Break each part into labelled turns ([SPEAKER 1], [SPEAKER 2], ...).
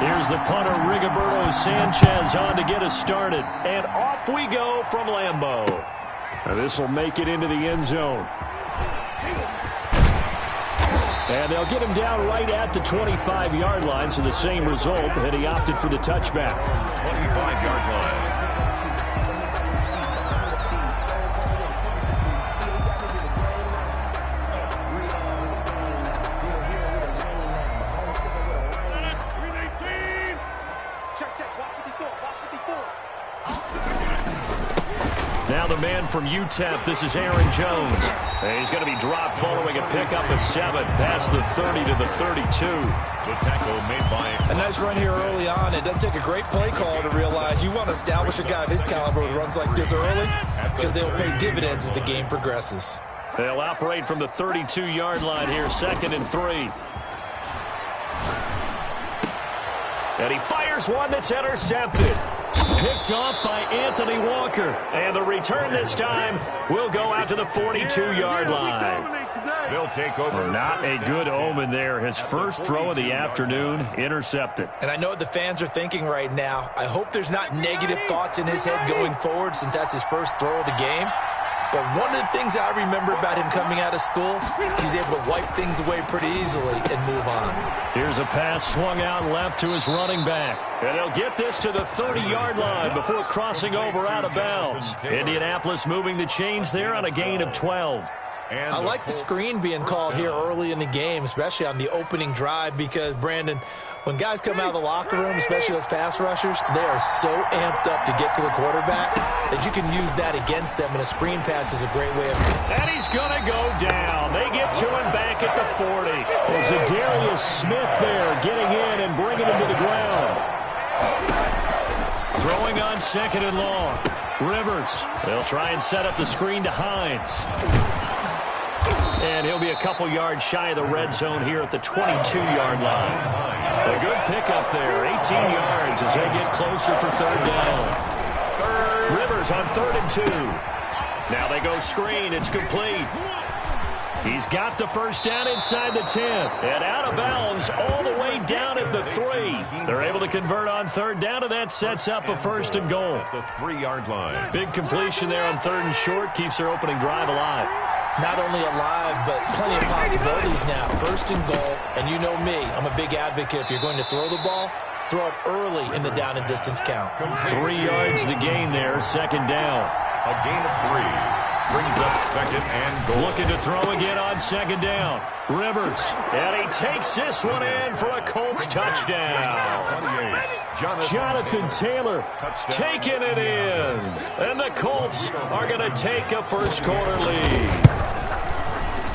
[SPEAKER 1] Here's the punter, Rigoberto Sanchez, on to get us started. And off we go from Lambeau. This will make it into the end zone. And they'll get him down right at the 25-yard line, so the same result, and he opted for the touchback.
[SPEAKER 2] 25-yard line.
[SPEAKER 1] Now the man from UTEP, this is Aaron Jones. And he's going to be dropped following a pickup of 7 past the 30 to the 32.
[SPEAKER 2] Good tackle made by
[SPEAKER 3] a nice run here early on. It doesn't take a great play call to realize you want to establish a guy of his caliber with runs like this early because they'll pay dividends as the game progresses.
[SPEAKER 1] They'll operate from the 32-yard line here, 2nd and 3. And he fires one that's intercepted. Picked off by Anthony Walker. And the return this time will go out to the 42-yard line.
[SPEAKER 2] They'll take over.
[SPEAKER 1] Not a good omen there. His first throw of the afternoon intercepted.
[SPEAKER 3] And I know what the fans are thinking right now. I hope there's not negative thoughts in his head going forward since that's his first throw of the game. But one of the things I remember about him coming out of school, he's able to wipe things away pretty easily and move on.
[SPEAKER 1] Here's a pass swung out left to his running back. And they'll get this to the 30-yard line before crossing over out of bounds. Indianapolis moving the chains there on a gain of 12.
[SPEAKER 3] I like the screen being called here early in the game, especially on the opening drive, because, Brandon, when guys come out of the locker room, especially those pass rushers, they are so amped up to get to the quarterback that you can use that against them, and a screen pass is a great way of...
[SPEAKER 1] And he's going to go down. They get to him back at the 40. There's a Darius Smith there getting in and bringing him to the ground. Throwing on 2nd and long. Rivers. They'll try and set up the screen to Hines. And he'll be a couple yards shy of the red zone here at the 22-yard line. A good pickup there, 18 yards as they get closer for 3rd down. Rivers on 3rd and 2. Now they go screen. It's complete. He's got the first down inside the 10. And out of bounds all the way down at the 3. They're able to convert on 3rd down, and that sets up a 1st and goal.
[SPEAKER 2] The 3-yard line.
[SPEAKER 1] Big completion there on 3rd and short. Keeps their opening drive alive.
[SPEAKER 3] Not only alive, but plenty of possibilities now. 1st and goal, and you know me, I'm a big advocate. If you're going to throw the ball, throw it early in the down and distance count.
[SPEAKER 1] 3 yards the gain there, 2nd down.
[SPEAKER 2] A gain of 3. Brings up 2nd and goal.
[SPEAKER 1] Looking to throw again on 2nd down. Rivers, and he takes this one in for a Colts touchdown. Jonathan Taylor taking it in. And the Colts are going to take a first-quarter lead.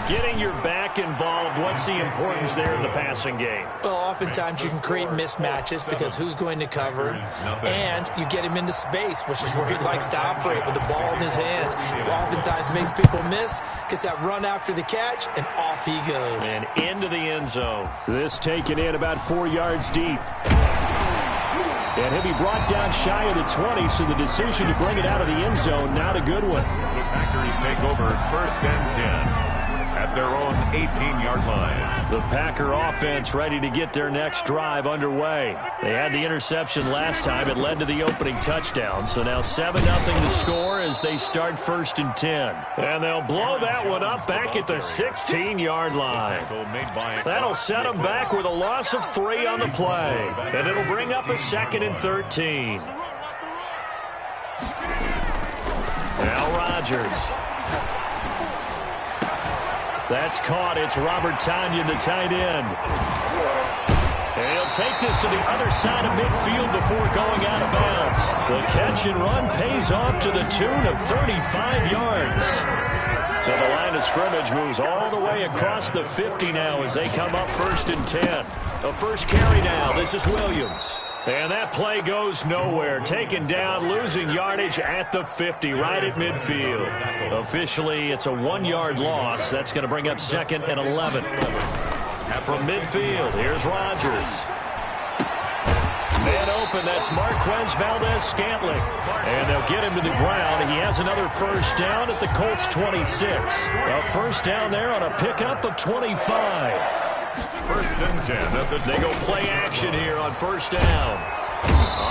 [SPEAKER 1] Getting your back involved, what's the importance there in the passing game?
[SPEAKER 3] Well, oftentimes you can create mismatches because who's going to cover, and you get him into space, which is where he likes to operate with the ball in his hands. It oftentimes makes people miss, gets that run after the catch, and off he goes.
[SPEAKER 1] And into the end zone. This taken in about 4 yards deep. And he'll be brought down shy of the 20, so the decision to bring it out of the end zone, not a good one.
[SPEAKER 2] The Packers take over 1st and 10. At their own 18-yard line.
[SPEAKER 1] The Packer offense ready to get their next drive underway. They had the interception last time. It led to the opening touchdown. So now 7-0 to score as they start 1st and 10. And they'll blow that one up back at the 16-yard line. That'll set them back with a loss of 3 on the play. And it'll bring up a 2nd and 13. Now Rodgers. That's caught. It's Robert Tonyan, the tight end. And he'll take this to the other side of midfield before going out of bounds. The catch and run pays off to the tune of 35 yards. So the line of scrimmage moves all the way across the 50 now as they come up 1st and 10. The first carry now. This is Williams. And that play goes nowhere. Taken down, losing yardage at the 50, right at midfield. Officially, it's a 1-yard loss. That's going to bring up 2nd and 11. From midfield, here's Rodgers. Man open, that's Marquez Valdez-Scantling. And they'll get him to the ground. He has another first down at the Colts 26. A first down there on a pickup of 25.
[SPEAKER 2] First and 10 at the
[SPEAKER 1] They go play action here on first down.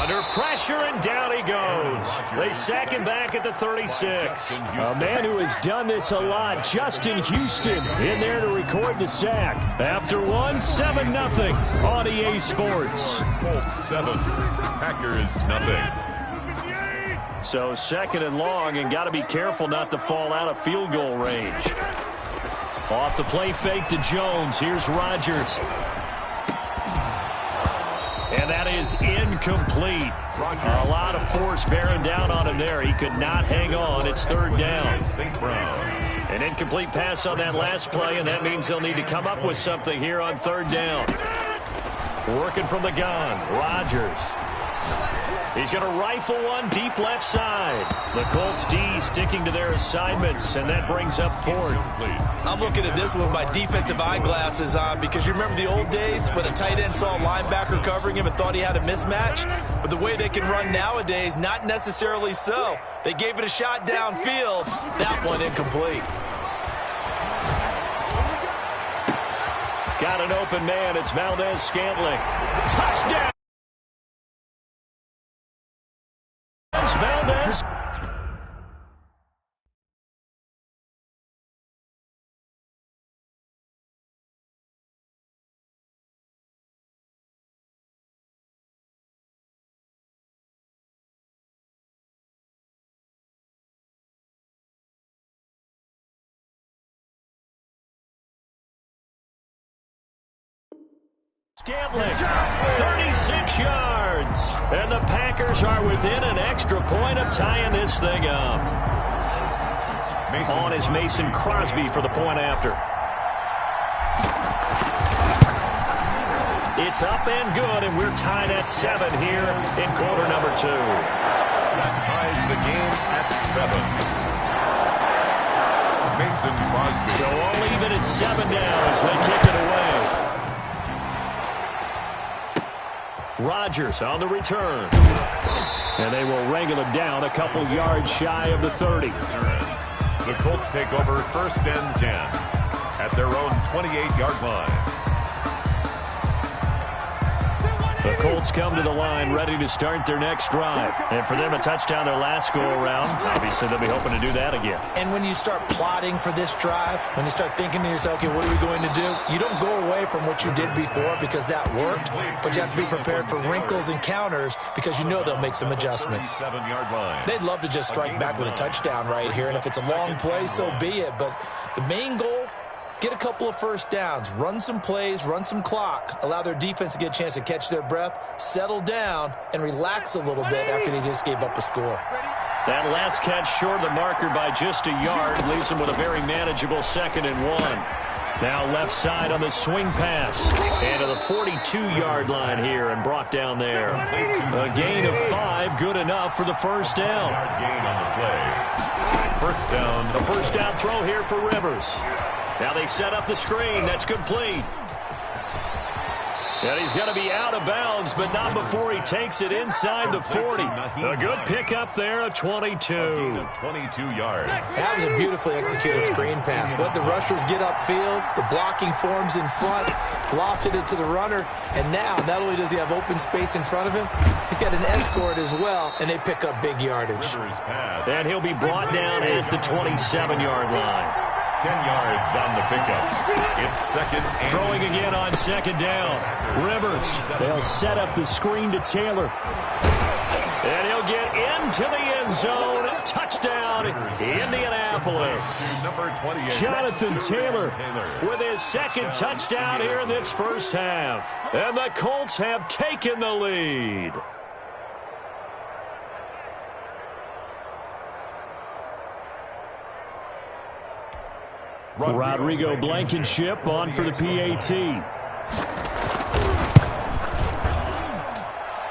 [SPEAKER 1] Under pressure, and down he goes. They sack him back at the 36. A man who has done this a lot, Justin Houston, in there to record the sack. After one, 7-0 on EA Sports.
[SPEAKER 2] Colts 7, Packers nothing.
[SPEAKER 1] So second and long, and got to be careful not to fall out of field goal range. Off the play fake to Jones. Here's Rodgers. And that is incomplete. A lot of force bearing down on him there. He could not hang on. It's third down. An incomplete pass on that last play, and that means they'll need to come up with something here on third down. Working from the gun, Rodgers. He's going to rifle one deep left side. The Colts D sticking to their assignments, and that brings up fourth.
[SPEAKER 3] I'm looking at this with my defensive eyeglasses on because you remember the old days when a tight end saw a linebacker covering him and thought he had a mismatch? But the way they can run nowadays, not necessarily so. They gave it a shot downfield. That one incomplete.
[SPEAKER 1] Got an open man. It's Valdez-Scantling. Touchdown! Valdez. Scantling, 36 yards. And the Packers are within an extra point of tying this thing up. On is Mason Crosby for the point after. It's up and good, and we're tied at 7 here in quarter number 2.
[SPEAKER 2] That ties the game at 7. Mason Crosby.
[SPEAKER 1] So all even at 7 now as they kick it away. Rodgers on the return. And they will wrangle him down a couple yards shy of the 30.
[SPEAKER 2] The Colts take over first and 10 at their own 28-yard line.
[SPEAKER 1] The Colts come to the line ready to start their next drive. And for them, a touchdown their last go-around. Obviously, they'll be hoping to do that again.
[SPEAKER 3] And when you start plotting for this drive, when you start thinking to yourself, okay, what are we going to do? You don't go away from what you did before because that worked, but you have to be prepared for wrinkles and counters because you know they'll make some adjustments. They'd love to just strike back with a touchdown right here, and if it's a long play, so be it. But the main goal, get a couple of first downs, run some plays, run some clock, allow their defense to get a chance to catch their breath, settle down, and relax a little bit after they just gave up a score.
[SPEAKER 1] That last catch short of the marker by just a yard leaves them with a very manageable 2nd and 1. Now left side on the swing pass. And to the 42-yard line here and brought down there. A gain of 5, good enough for the first down.
[SPEAKER 2] Gain on the play. First down.
[SPEAKER 1] A first down throw here for Rivers. Now they set up the screen. That's complete. And he's going to be out of bounds, but not before he takes it inside the 40. A good pickup there, a 22.
[SPEAKER 2] 22 yards.
[SPEAKER 3] That was a beautifully executed screen pass. Let the rushers get upfield. The blocking forms in front. Lofted it to the runner. And now, not only does he have open space in front of him, he's got an escort as well, and they pick up big yardage.
[SPEAKER 1] And he'll be brought down at the 27-yard line.
[SPEAKER 2] 10 yards on the pickup. It's second and
[SPEAKER 1] throwing again on second down. Rivers. They'll set up the screen to Taylor. And he'll get into the end zone. Touchdown, Indianapolis.
[SPEAKER 2] Number 28.
[SPEAKER 1] Jonathan Taylor with his second touchdown here in this first half. And the Colts have taken the lead. Rodrigo Blankenship on for the PAT.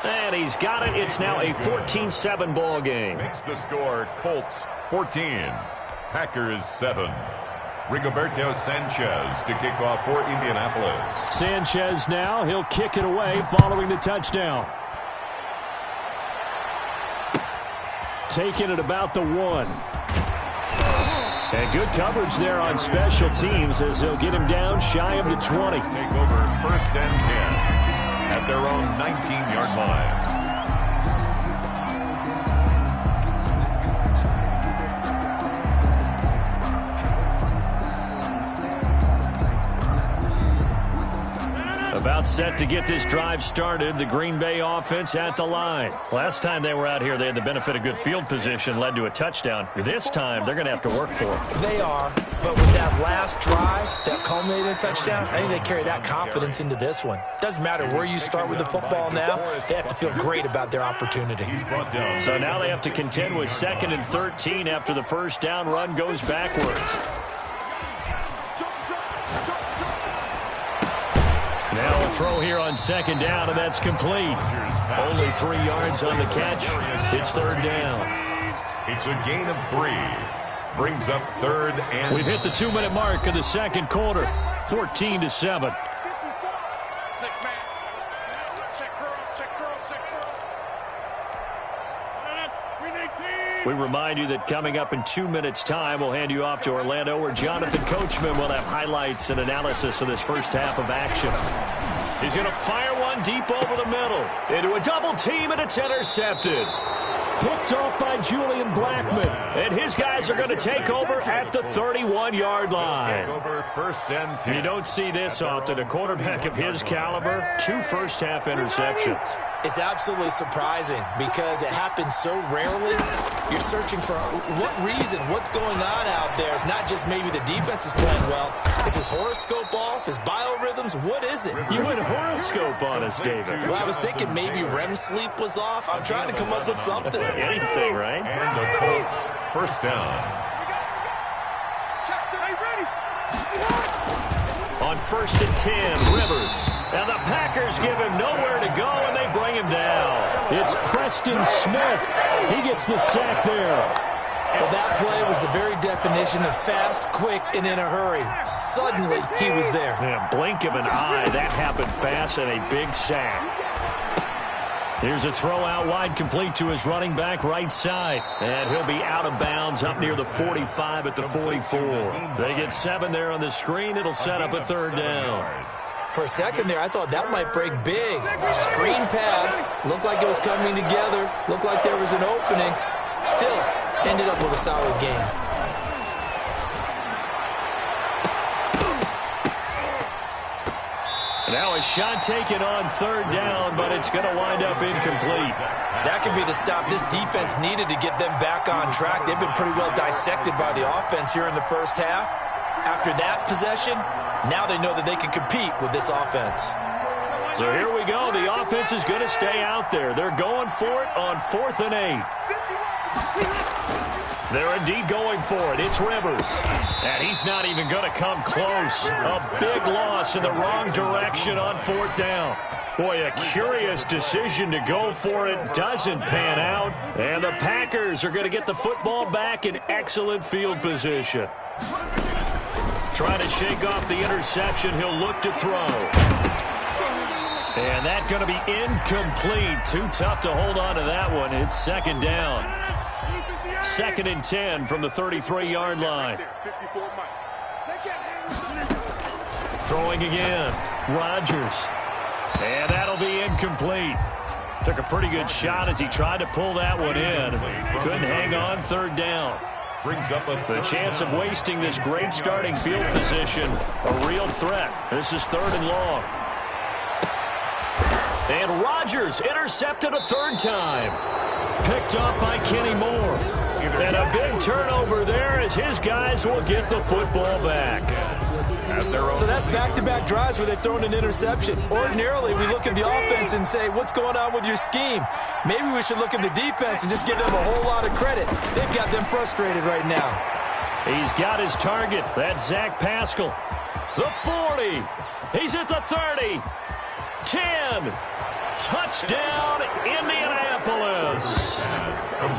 [SPEAKER 1] And he's got it. It's now a 14-7 ball game.
[SPEAKER 2] Makes the score Colts 14, Packers 7. Rigoberto Sanchez to kick off for Indianapolis.
[SPEAKER 1] Sanchez now. He'll kick it away following the touchdown. Taking it about the 1. And good coverage there on special teams as he'll get him down shy of the 20.
[SPEAKER 2] Take over 1st and 10 at their own 19-yard line.
[SPEAKER 1] About set to get this drive started, the Green Bay offense at the line. Last time they were out here, they had the benefit of good field position, led to a touchdown. This time, they're going to have to work for it.
[SPEAKER 3] They are, but with that last drive that culminated in a touchdown, I think they carry that confidence into this one. Doesn't matter where you start with the football now, they have to feel great about their opportunity.
[SPEAKER 1] So now they have to contend with 2nd and 13 after the first down run goes backwards. Now a throw here on 2nd down, and that's complete. Only 3 yards on the catch. It's 3rd down.
[SPEAKER 2] It's a gain of 3. Brings up 3rd and...
[SPEAKER 1] We've hit the 2-minute mark of the 2nd quarter. 14-7.
[SPEAKER 4] 6-man. Check curls.
[SPEAKER 1] We remind you that coming up in 2 minutes' time, we'll hand you off to Orlando, where Jonathan Coachman will have highlights and analysis of this first half of action. He's going to fire one deep over the middle. Into a double team, and it's intercepted. Picked off by Julian Blackmon. And his guys are going to take over at the 31-yard line.
[SPEAKER 2] Take over 1st and 10.
[SPEAKER 1] You don't see this often. A quarterback of his caliber, 2 first-half interceptions.
[SPEAKER 3] It's absolutely surprising because it happens so rarely. You're searching for what reason, what's going on out there. It's not just maybe the defense is playing well. Is his horoscope off? His biorhythms? What is it?
[SPEAKER 1] You went horoscope on us, David.
[SPEAKER 3] Well, I was thinking maybe REM sleep was off. I'm trying to come up with something.
[SPEAKER 1] Anything, right?
[SPEAKER 2] And the Colts, 1st down.
[SPEAKER 1] On 1st and 10, Rivers. And the Packers give him nowhere to go, and they bring him down. It's Preston Smith. He gets the sack there.
[SPEAKER 3] Well, that play was the very definition of fast, quick, and in a hurry. Suddenly, he was there.
[SPEAKER 1] Yeah, blink of an eye. That happened fast, and a big sack. Here's a throw out wide, complete to his running back right side. And he'll be out of bounds up near the 45 at the 44. They get 7 there on the screen. It'll set up a 3rd down.
[SPEAKER 3] For a second there, I thought that might break big. Screen pass. Looked like it was coming together. Looked like there was an opening. Still, ended up with a solid game.
[SPEAKER 1] Now a shot taken on 3rd down, but it's going to wind up incomplete.
[SPEAKER 3] That could be the stop this defense needed to get them back on track. They've been pretty well dissected by the offense here in the first half. After that possession, now they know that they can compete with this offense.
[SPEAKER 1] So here we go. The offense is going to stay out there. They're going for it on 4th and 8. They're indeed going for it. It's Rivers. And he's not even going to come close. A big loss in the wrong direction on 4th down. Boy, a curious decision to go for it. Doesn't pan out. And the Packers are going to get the football back in excellent field position. Trying to shake off the interception. He'll look to throw. And that's going to be incomplete. Too tough to hold on to that one. It's 2nd down. 2nd and 10 from the 33-yard line. Throwing again. Rodgers. And that'll be incomplete. Took a pretty good shot as he tried to pull that one in. Couldn't hang on. 3rd down.
[SPEAKER 2] Brings up
[SPEAKER 1] the chance of wasting this great starting field position. A real threat. This is 3rd and long. And Rodgers intercepted a 3rd time. Picked up by Kenny Moore. And a big turnover there as his guys will get the football back.
[SPEAKER 3] So that's back-to-back drives where they've thrown an interception. Ordinarily, we look at the offense and say, what's going on with your scheme? Maybe we should look at the defense and just give them a whole lot of credit. They've got them frustrated right now.
[SPEAKER 1] He's got his target. That's Zach Pascal. The 40. He's at the 30. 10. Touchdown, Indianapolis.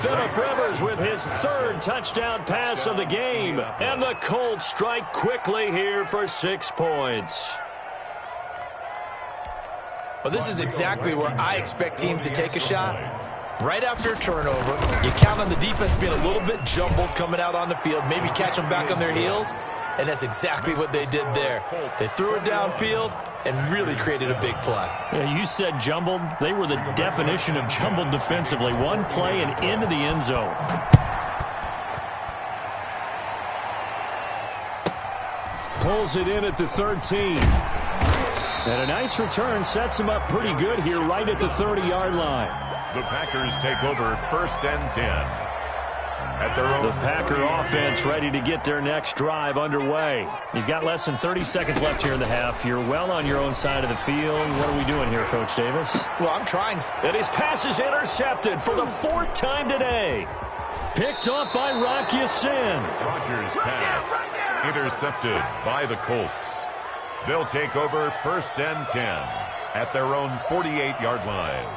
[SPEAKER 1] Phillip Rivers with his 3rd touchdown pass of the game. And the Colts strike quickly here for 6 points.
[SPEAKER 3] Well, this is exactly where I expect teams to take a shot. Right after a turnover, you count on the defense being a little bit jumbled coming out on the field, maybe catch them back on their heels, and that's exactly what they did there. They threw it downfield and really created a big play.
[SPEAKER 1] Yeah, you said jumbled. They were the definition of jumbled defensively. One play and into the end zone. Pulls it in at the 13. And a nice return sets him up pretty good here right at the 30-yard line.
[SPEAKER 2] The Packers take over 1st and 10. At their own.
[SPEAKER 1] The Packer offense ready to get their next drive underway. You've got less than 30 seconds left here in the half. You're well on your own side of the field. What are we doing here, Coach Davis?
[SPEAKER 3] Well, I'm trying.
[SPEAKER 1] And his pass is intercepted for the 4th time today. Picked up by Rocky Sin.
[SPEAKER 2] Rodgers' pass intercepted by the Colts. They'll take over 1st and 10 at their own 48-yard line.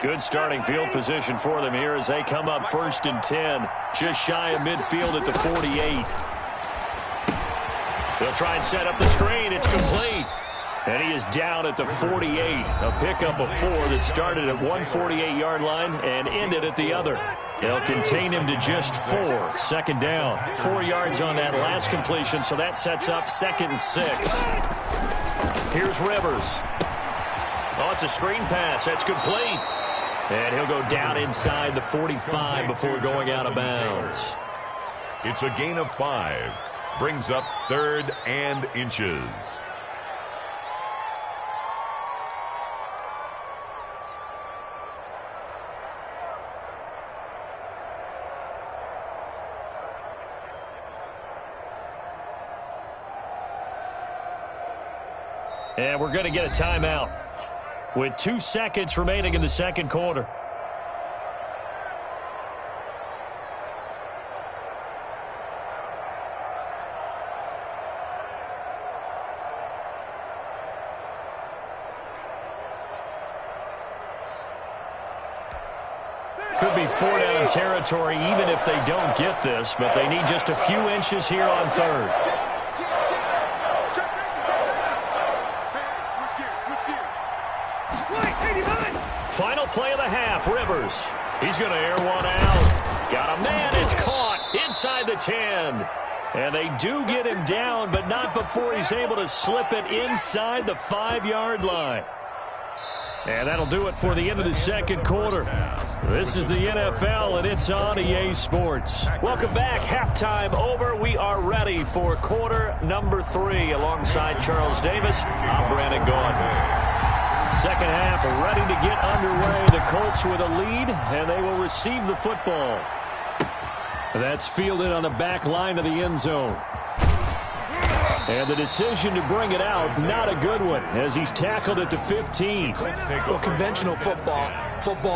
[SPEAKER 1] Good starting field position for them here as they come up 1st and 10. Just shy of midfield at the 48. They'll try and set up the screen. It's complete. And he is down at the 48. A pickup of 4 that started at one 48-yard line and ended at the other. They'll contain him to just 4. 2nd down. 4 yards on that last completion, so that sets up 2nd and 6. Here's Rivers. Oh, it's a screen pass. That's complete. And he'll go down inside the 45 before going out of bounds.
[SPEAKER 2] It's a gain of 5. Brings up 3rd and inches.
[SPEAKER 1] And we're going to get a timeout with 2 seconds remaining in the 2nd quarter. Could be 4-down territory even if they don't get this, but they need just a few inches here on 3rd. Final play of the half, Rivers. He's going to air one out. Got a man, it's caught inside the 10. And they do get him down, but not before he's able to slip it inside the 5-yard line. And that'll do it for the end of the 2nd quarter. This is the NFL, and it's on EA Sports. Welcome back. Halftime over. We are ready for quarter number 3. Alongside Charles Davis, I'm Brandon Gaudin. 2nd half ready to get underway. The Colts with a lead, and they will receive the football. That's fielded on the back line of the end zone. And the decision to bring it out, not a good one, as he's tackled at the 15.
[SPEAKER 3] Well, conventional football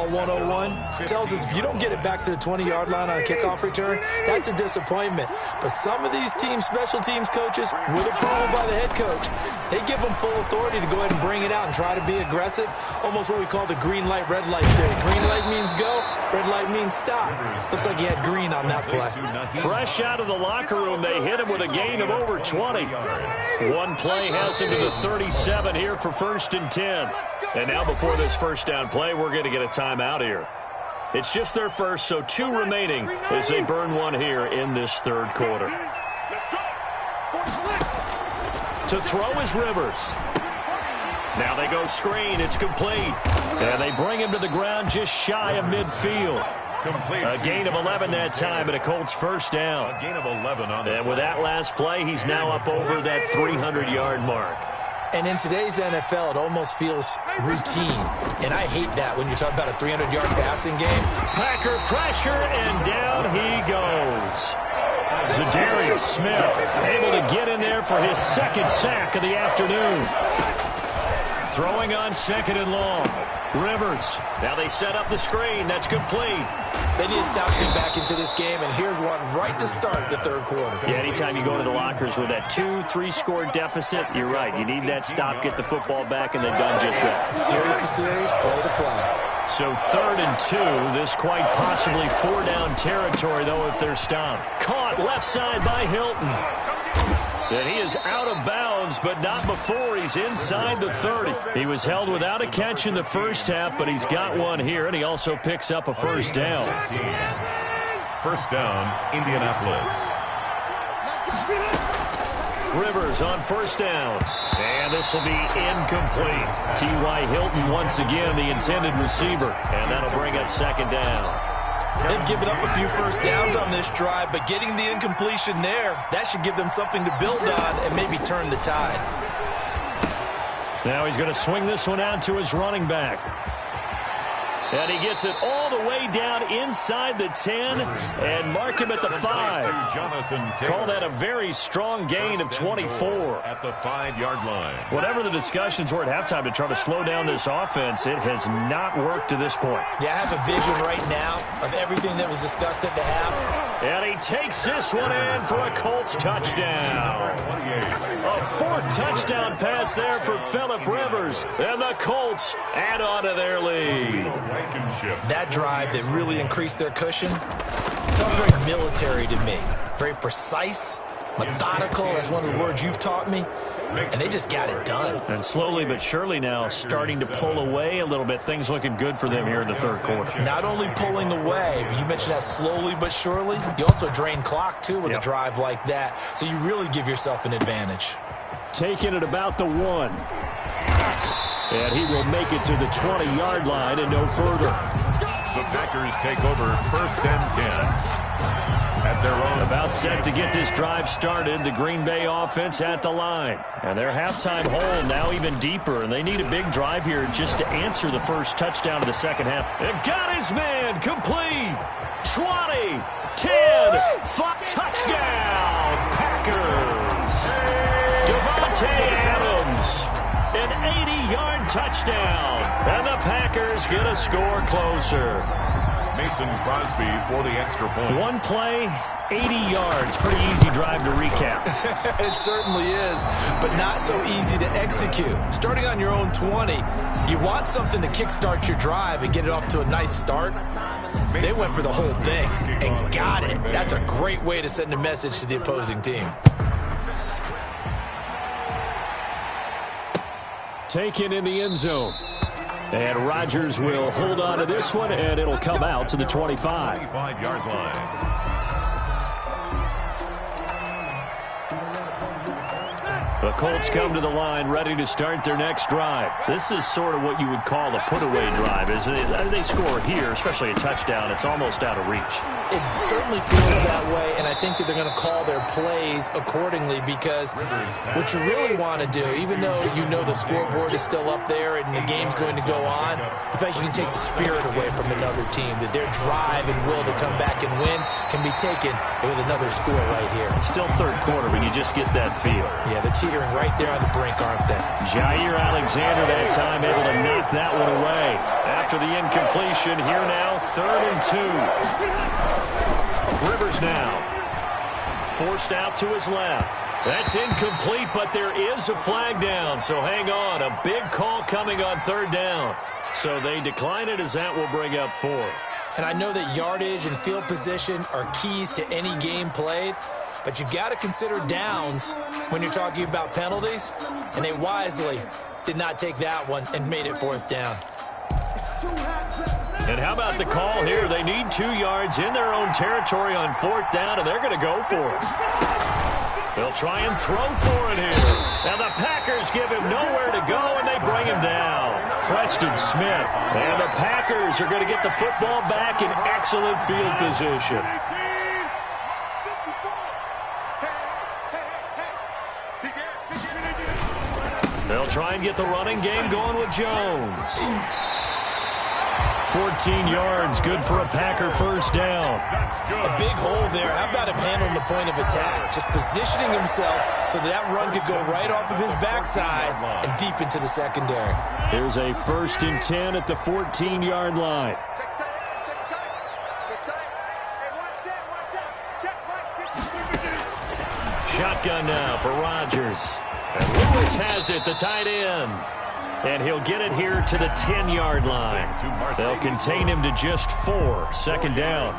[SPEAKER 3] 101 tells us if you don't get it back to the 20-yard line on a kickoff return, that's a disappointment. But some of these special teams coaches, with approval by the head coach, they give them full authority to go ahead and bring it out and try to be aggressive, almost what we call the green light, red light theory. Green light means go, red light means stop. Looks like he had green on that play.
[SPEAKER 1] Fresh out of the locker room, they hit him with a gain of over 20. One play has him to the 37 here for 1st and 10. And now before this 1st down play, we're going to get a timeout here. It's just their first, so 2 remaining as they burn one here in this 3rd quarter. To throw is Rivers. Now they go screen. It's complete. And they bring him to the ground just shy of midfield. A gain of 11 that time, and a Colts 1st down.
[SPEAKER 2] A gain of 11 on the
[SPEAKER 1] And with that last play, he's now up over that 300-yard mark.
[SPEAKER 3] And in today's NFL, it almost feels routine. And I hate that when you talk about a 300-yard passing game.
[SPEAKER 1] Packer pressure, and down he goes. Zadarius Smith able to get in there for his 2nd sack of the afternoon. Throwing on 2nd and long. Rivers. Now they set up the screen. That's complete.
[SPEAKER 3] They need to stop getting back into this game, and here's one right to start the 3rd quarter.
[SPEAKER 1] Yeah, anytime you go to the lockers with that 2-3 score deficit, you're right. You need that stop, get the football back, and they've done just that.
[SPEAKER 3] Series to series, play to play.
[SPEAKER 1] So 3rd and 2, this quite possibly 4-down territory, though, if they're stopped. Caught left side by Hilton. And he is out of bounds downs, but not before he's inside the 30. He was held without a catch in the first half, but he's got one here, and he also picks up a first down.
[SPEAKER 2] First down, Indianapolis.
[SPEAKER 1] Rivers on first down. And this will be incomplete. T.Y. Hilton once again the intended receiver. And that'll bring up second down.
[SPEAKER 3] They've given up a few first downs on this drive, but getting the incompletion there, that should give them something to build on and maybe turn the tide.
[SPEAKER 1] Now he's going to swing this one out to his running back. And he gets it all the way down inside the 10 and mark him at the 5. Call that a very strong gain of 24.
[SPEAKER 2] At the 5-yard line.
[SPEAKER 1] Whatever the discussions were at halftime to try to slow down this offense, it has not worked to this point.
[SPEAKER 3] Yeah, I have a vision right now of everything that was discussed at the half.
[SPEAKER 1] And he takes this one in for a Colts touchdown. A fourth touchdown pass there for Phillip Rivers. And the Colts add on to their lead.
[SPEAKER 3] That drive that really increased their cushion felt very military to me. Very precise, methodical, that's one of the words you've taught me. And they just got it done.
[SPEAKER 1] And slowly but surely now starting to pull away a little bit. Things looking good for them here in the third quarter.
[SPEAKER 3] Not only pulling away, but you mentioned that slowly but surely. You also drain clock, too, with a drive like that. So you really give yourself an advantage.
[SPEAKER 1] Taking it about the 1. And he will make it to the 20-yard line and no further.
[SPEAKER 2] The Packers take over first and 10. At their own.
[SPEAKER 1] About set to get this drive started, the Green Bay offense at the line. And their halftime hole now even deeper, and they need a big drive here just to answer the first touchdown of the second half. And got his man complete. 20, 10, 5, touchdown, Packers. Devontae Adams. An 80-yard touchdown. And the Packers get a score closer.
[SPEAKER 2] Mason Crosby for the extra point.
[SPEAKER 1] One play, 80 yards. Pretty easy drive to recap.
[SPEAKER 3] It certainly is, but not so easy to execute. Starting on your own 20, you want something to kickstart your drive and get it off to a nice start. They went for the whole thing and got it. That's a great way to send a message to the opposing team.
[SPEAKER 1] Taken in the end zone. And Rodgers will hold on to this one, and it'll come out to the 25.
[SPEAKER 2] 25-yard line.
[SPEAKER 1] The Colts come to the line ready to start their next drive. This is sort of what you would call a put-away drive. They score here, especially a touchdown. It's almost out of reach.
[SPEAKER 3] It certainly feels that way, and I think that they're going to call their plays accordingly because what you really want to do, even though you know the scoreboard is still up there and the game's going to go on, in fact, you can take the spirit away from another team, that their drive and will to come back and win can be taken with another score right here.
[SPEAKER 1] It's still third quarter, but you just get that feel.
[SPEAKER 3] Yeah, they're teetering right there on the brink, aren't they?
[SPEAKER 1] Jair Alexander that time able to knock that one away. After the incompletion, here now, 3rd and 2. Rivers now forced out to his left. That's incomplete, but there is a flag down, so hang on. A big call coming on 3rd down. So they decline it as that will bring up 4th.
[SPEAKER 3] And I know that yardage and field position are keys to any game played, but you've got to consider downs when you're talking about penalties, and they wisely did not take that one and made it 4th down.
[SPEAKER 1] And how about the call here? They need 2 yards in their own territory on 4th down, and they're going to go for it. They'll try and throw for it here. Now the Packers give him nowhere to go, and they bring him down. Preston Smith. And the Packers are going to get the football back in excellent field position. They'll try and get the running game going with Jones. 14 yards, good for a Packer first down.
[SPEAKER 3] A big hole there. How about him handling the point of attack? Just positioning himself so that run could go right off of his backside and deep into the secondary.
[SPEAKER 1] Here's a 1st and 10 at the 14-yard line. Shotgun now for Rodgers. And Lewis has it, the tight end. And he'll get it here to the 10-yard line. They'll contain him to just 4. Second down.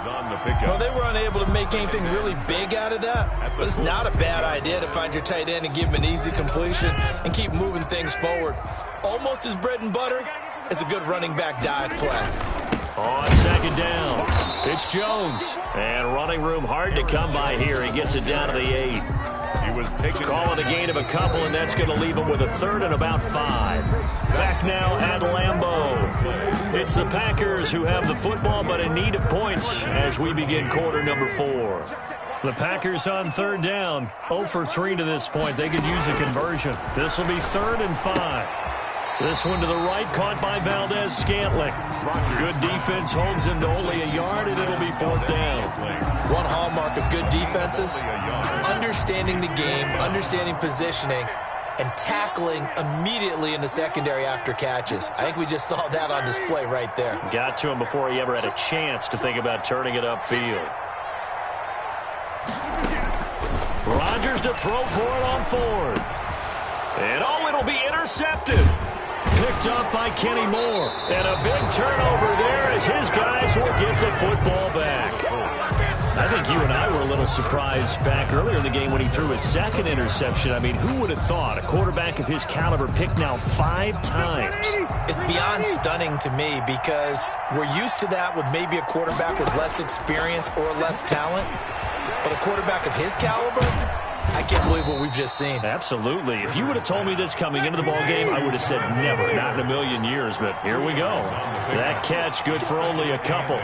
[SPEAKER 3] Well, they were unable to make anything really big out of that, but it's not a bad idea to find your tight end and give him an easy completion and keep moving things forward. Almost his bread and butter is a good running back dive play.
[SPEAKER 1] On second down, it's Jones. And running room hard to come by here. He gets it down to the 8.
[SPEAKER 2] He was taking
[SPEAKER 1] Calling a gain of a couple, and that's going to leave him with a 3rd and about 5. Back now at Lambeau. It's the Packers who have the football, but in need of points as we begin quarter number 4. The Packers on 3rd down. 0 for 3 to this point. They could use a conversion. This will be 3rd and 5. This one to the right, caught by Valdez-Scantling. Good defense holds him to only a yard, and it'll be 4th down.
[SPEAKER 3] One hallmark of good defenses is understanding the game, understanding positioning, and tackling immediately in the secondary after catches. I think we just saw that on display right there.
[SPEAKER 1] Got to him before he ever had a chance to think about turning it upfield. Rodgers to throw for it on 4th. And it'll be intercepted. Picked up by Kenny Moore. And a big turnover there as his guys will get the football back. I think you and I were a little surprised back earlier in the game when he threw his 2nd interception. I mean, who would have thought a quarterback of his caliber picked now 5 times?
[SPEAKER 3] It's beyond stunning to me because we're used to that with maybe a quarterback with less experience or less talent. But a quarterback of his caliber, I can't believe what we've just seen.
[SPEAKER 1] Absolutely. If you would have told me this coming into the ball game, I would have said never, not in a million years. But here we go. That catch good for only a couple.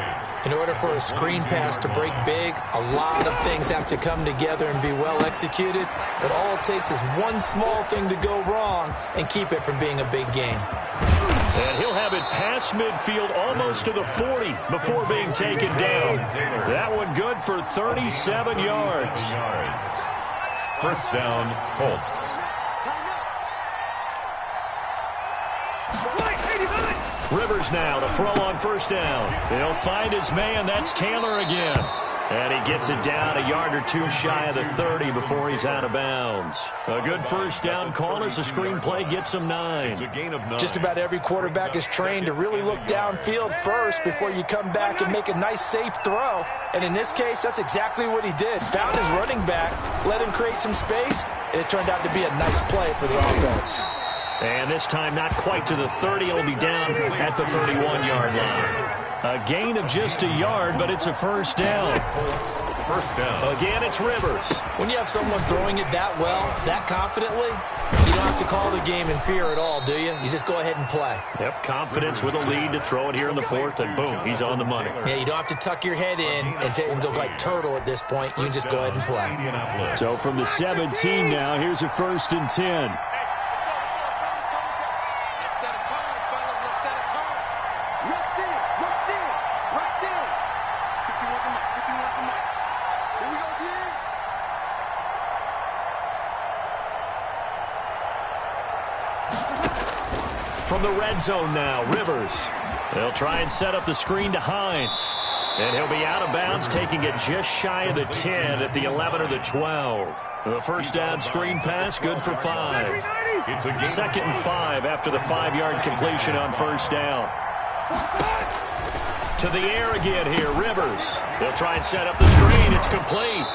[SPEAKER 3] In order for a screen pass to break big, a lot of things have to come together and be well executed. But all it takes is one small thing to go wrong and keep it from being a big gain.
[SPEAKER 1] And he'll have it past midfield almost to the 40 before being taken down. That one good for 37 yards.
[SPEAKER 2] 1st down, Colts.
[SPEAKER 1] Rivers now to throw on 1st down. He'll find his man. That's Taylor again. And he gets it down a yard or 2 shy of the 30 before he's out of bounds. A good 1st down call as the screenplay gets him 9.
[SPEAKER 2] It's a gain of 9.
[SPEAKER 3] Just about every quarterback is trained to really look downfield first before you come back and make a nice, safe throw. And in this case, that's exactly what he did. Found his running back, let him create some space, and it turned out to be a nice play for the offense.
[SPEAKER 1] And this time not quite to the 30. It'll be down at the 31-yard line. A gain of just a yard, but it's a 1st down.
[SPEAKER 2] 1st down.
[SPEAKER 1] Again, it's Rivers.
[SPEAKER 3] When you have someone throwing it that well, that confidently, you don't have to call the game in fear at all, do you? You just go ahead and play.
[SPEAKER 1] Yep, confidence with a lead to throw it here in the 4th, and boom, he's on the money.
[SPEAKER 3] Yeah, you don't have to tuck your head in and go like turtle at this point. You can just go ahead and play.
[SPEAKER 1] So from the 17 now, here's a 1st and 10. From the red zone now, Rivers. They'll try and set up the screen to Hines. And he'll be out of bounds, taking it just shy of the 10 at the 11 or the 12. The 1st down screen pass, good for 5. It's a 2nd and 5 after the 5-yard completion on 1st down. To the air again here, Rivers. They'll try and set up the screen. It's complete.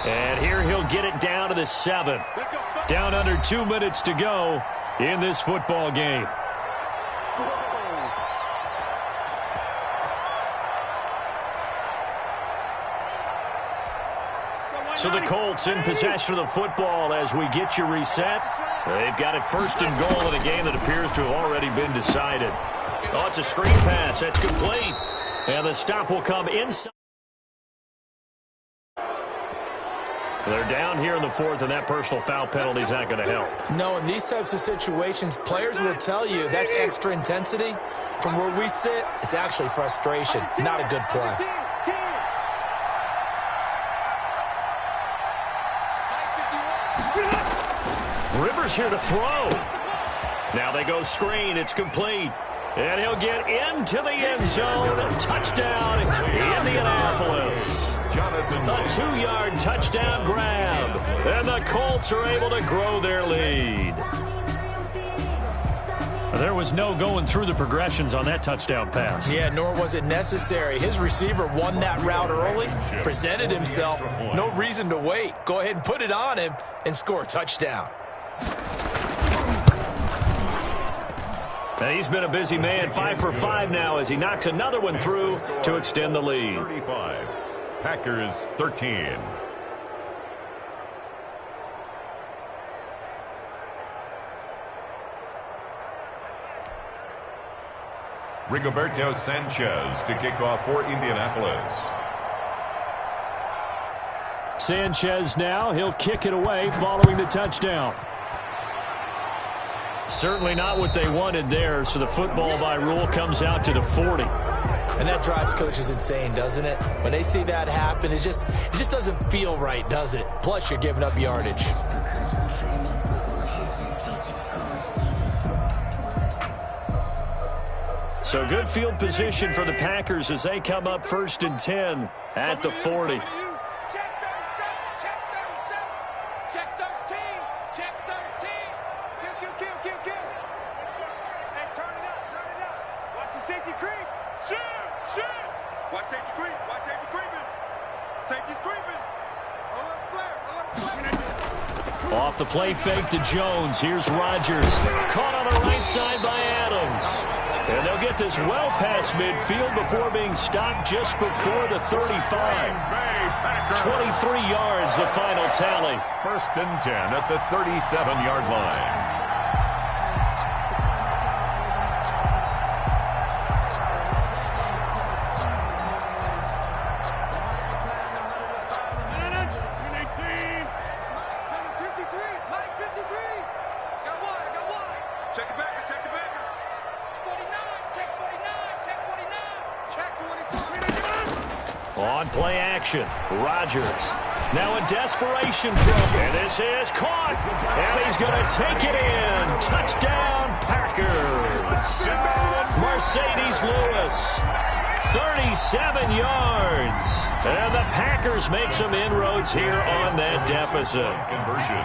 [SPEAKER 1] And here he'll get it down to the 7. Down under 2 minutes to go in this football game. So the Colts in possession of the football as we get you reset. They've got it 1st and goal in a game that appears to have already been decided. Oh, it's a screen pass. That's complete. And the stop will come inside. They're down here in the 4th, and that personal foul penalty is not going to help.
[SPEAKER 3] No, in these types of situations, players will tell you that's extra intensity. From where we sit, it's actually frustration. Not a good play.
[SPEAKER 1] Rivers here to throw. Now they go screen. It's complete. And he'll get into the end zone. Touchdown, Indianapolis. A 2-yard touchdown grab. And the Colts are able to grow their lead. There was no going through the progressions on that touchdown pass.
[SPEAKER 3] Yeah, nor was it necessary. His receiver won that route early, presented himself. No reason to wait. Go ahead and put it on him and score a touchdown.
[SPEAKER 1] And he's been a busy man, 5 for 5 now as he knocks another one through to extend the lead.
[SPEAKER 2] 35. Packers 13. Rigoberto Sanchez to kick off for Indianapolis.
[SPEAKER 1] Sanchez now, he'll kick it away following the touchdown. Certainly not what they wanted there, so the football by rule comes out to the 40.
[SPEAKER 3] And that drives coaches insane, doesn't it? When they see that happen, it just doesn't feel right, does it? Plus, you're giving up yardage.
[SPEAKER 1] So good field position for the Packers as they come up 1st and 10 at the 40. Off the play fake to Jones. Here's Rodgers. Caught on the right side by Adams. And they'll get this well past midfield before being stopped just before the 35. 23 yards, the final tally.
[SPEAKER 2] 1st and 10 at the 37-yard line.
[SPEAKER 1] On play action, Rodgers. Now a desperation throw, and this is caught, and he's going to take it in. Touchdown, Packers. Mercedes Lewis, 37 yards. And the Packers make some inroads here on that deficit.
[SPEAKER 2] Conversion.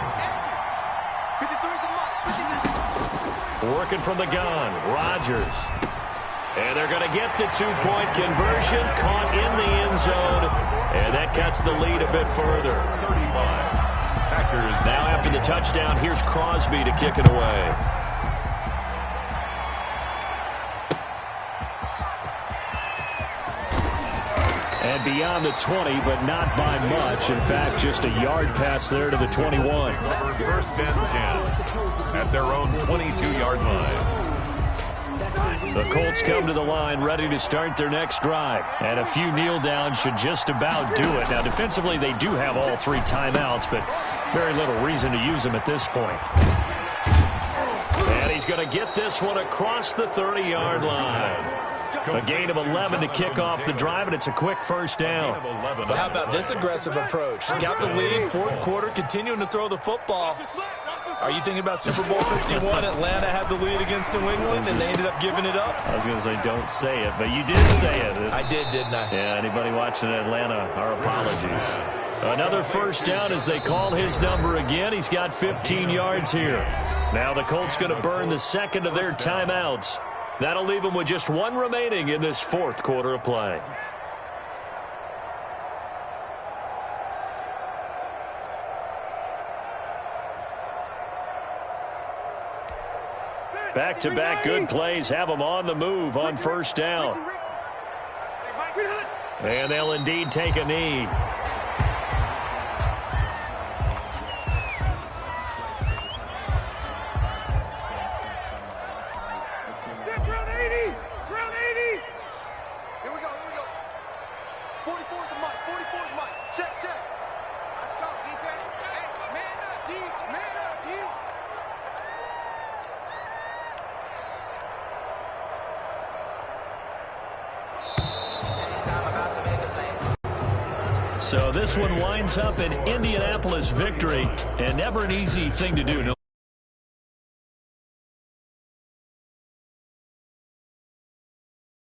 [SPEAKER 1] Working from the gun, Rodgers. And they're going to get the 2-point conversion, caught in the end zone, and that cuts the lead a bit further.
[SPEAKER 2] 35. Packers.
[SPEAKER 1] Now after the touchdown, here's Crosby to kick it away. And beyond the 20, but not by much. In fact, just a yard pass there to the 21.
[SPEAKER 2] 1st and 10 at their own 22-yard line.
[SPEAKER 1] The Colts come to the line ready to start their next drive. And a few kneel downs should just about do it. Now, defensively, they do have all 3 timeouts, but very little reason to use them at this point. And he's going to get this one across the 30-yard line. A gain of 11 to kick off the drive, and it's a quick 1st down.
[SPEAKER 3] But how about this aggressive approach? Got the lead, 4th quarter, continuing to throw the football. Are you thinking about Super Bowl 51? Atlanta had the lead against New England, and they ended up giving it up?
[SPEAKER 1] I was going to say, don't say it, but you did say it.
[SPEAKER 3] I did, didn't I?
[SPEAKER 1] Yeah, anybody watching Atlanta, our apologies. Another 1st down as they call his number again. He's got 15 yards here. Now the Colts going to burn the 2nd of their timeouts. That'll leave them with just 1 remaining in this 4th quarter of play. Back-to-back good plays have them on the move on 1st down. And they'll indeed take a knee. So this one winds up an Indianapolis victory, and never an easy thing to do.